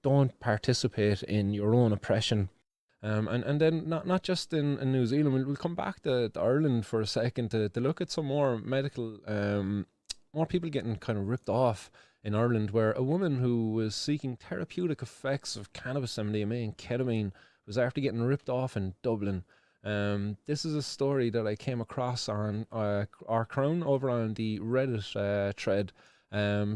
don't participate in your own oppression. And then not just in New Zealand, we'll come back to Ireland for a second to look at some more medical, more people getting kind of ripped off in Ireland, where a woman who was seeking therapeutic effects of cannabis, MDMA, and ketamine was after getting ripped off in Dublin. This is a story that I came across on our Crown over on the Reddit thread.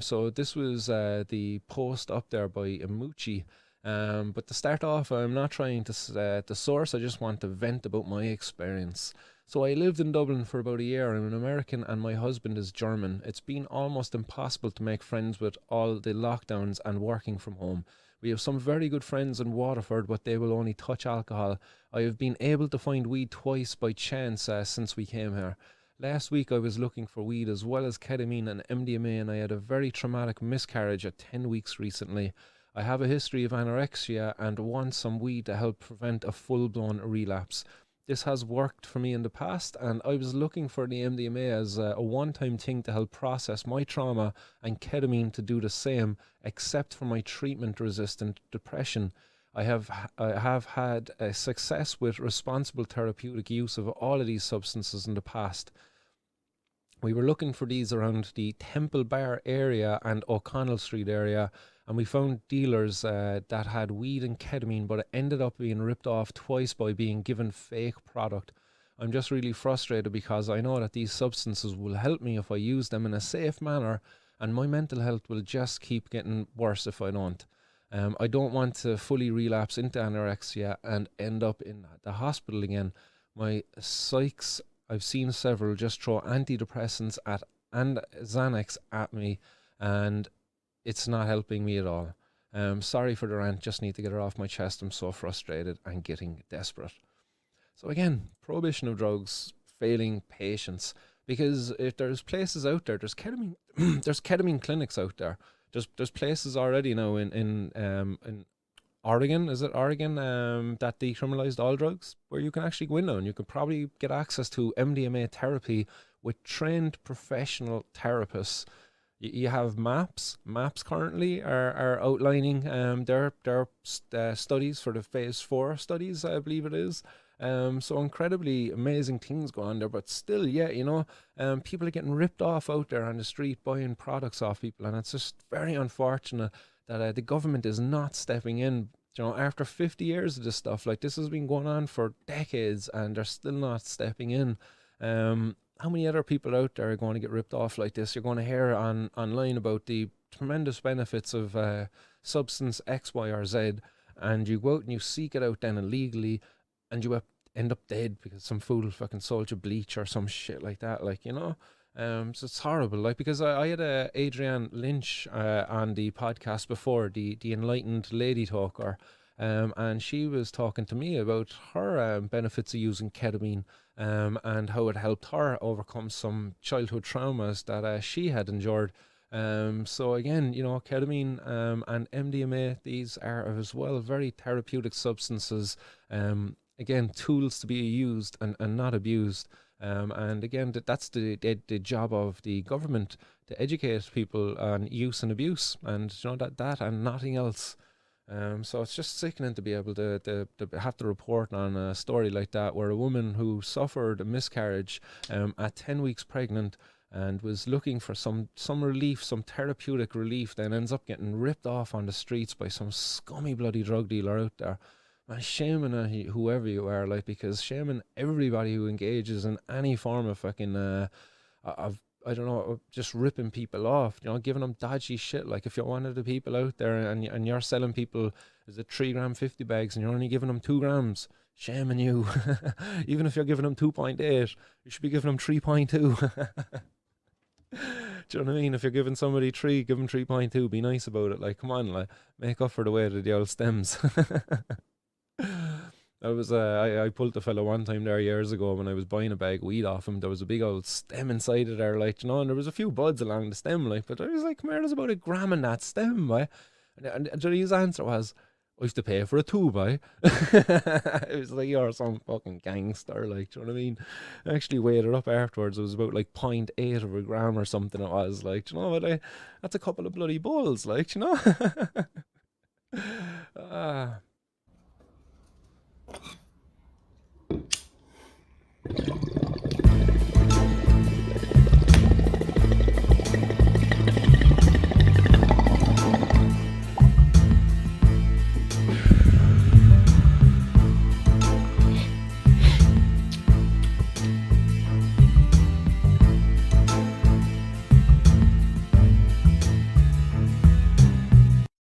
So this was the post up there by Imuchi. But to start off, I'm not trying to source, I just want to vent about my experience. So I lived in Dublin for about a year. I'm an American and my husband is German. It's been almost impossible to make friends with all the lockdowns and working from home. We have some very good friends in Waterford, but they will only touch alcohol. I have been able to find weed twice by chance since we came here. Last week I was looking for weed as well as ketamine and MDMA, and I had a very traumatic miscarriage at 10 weeks recently. I have a history of anorexia and want some weed to help prevent a full-blown relapse. This has worked for me in the past, and I was looking for the MDMA as a one-time thing to help process my trauma, and ketamine to do the same, except for my treatment-resistant depression. I have had a success with responsible therapeutic use of all of these substances in the past. We were looking for these around the Temple Bar area and O'Connell Street area, and we found dealers that had weed and ketamine, but it ended up being ripped off twice by being given fake product. I'm just really frustrated because I know that these substances will help me if I use them in a safe manner, and my mental health will just keep getting worse if I don't. I don't want to fully relapse into anorexia and end up in the hospital again. My psychs, I've seen several just throw antidepressants and Xanax at me, and it's not helping me at all. Sorry for the rant, just need to get it off my chest. I'm so frustrated and getting desperate. So again, prohibition of drugs, failing patients, because if there's places out there, there's ketamine, there's ketamine clinics out there. There's places already now in Oregon, is it Oregon, that decriminalized all drugs, where you can actually go in now and you can probably get access to MDMA therapy with trained professional therapists. You have MAPS. MAPS currently are outlining their studies for the phase 4 studies, I believe it is. So incredibly amazing things go on there, but still, yeah, you know, people are getting ripped off out there on the street buying products off people, and it's just very unfortunate that the government is not stepping in. You know, after 50 years of this stuff, like this has been going on for decades, and they're still not stepping in. How many other people out there are going to get ripped off like this? You're going to hear online about the tremendous benefits of substance X, Y, or Z, and you go out and you seek it out then illegally, and you end up dead because some fool fucking sold you bleach or some shit like that, like, you know. So it's horrible, like, because I had Adrienne Lynch on the podcast before, the enlightened lady talker, and she was talking to me about her benefits of using ketamine, and how it helped her overcome some childhood traumas that she had endured. So again, you know, ketamine and MDMA, these are as well very therapeutic substances. Again, tools to be used and not abused. And again, that's the job of the government, to educate people on use and abuse, and you know that and nothing else. So it's just sickening to be able to have to report on a story like that, where a woman who suffered a miscarriage at 10 weeks pregnant and was looking for some relief, some therapeutic relief, then ends up getting ripped off on the streets by some scummy bloody drug dealer out there. Man, shaming whoever you are, like, because shaming everybody who engages in any form of fucking of, I don't know, just ripping people off, you know, giving them dodgy shit. Like, if you're one of the people out there and you're selling people, is it 3 gram 50 bags and you're only giving them 2 grams, shaming you. Even if you're giving them 2.8, you should be giving them 3.2. Do you know what I mean? If you're giving somebody 3, give them 3.2. Be nice about it. Like, come on, like, make up for the way that the old stems. I pulled the fella one time there years ago when I was buying a bag of weed off him. There was a big old stem inside of there, like, you know, and there was a few buds along the stem, like, but I was like, come here, there's about a gram in that stem, boy. And his answer was, I have to pay for a 2, boy. It was like, you're some fucking gangster, like, do you know what I mean? I actually weighed it up afterwards. It was about like 0.8 of a gram or something it was, like, do you know what, that's a couple of bloody balls, like, do you know?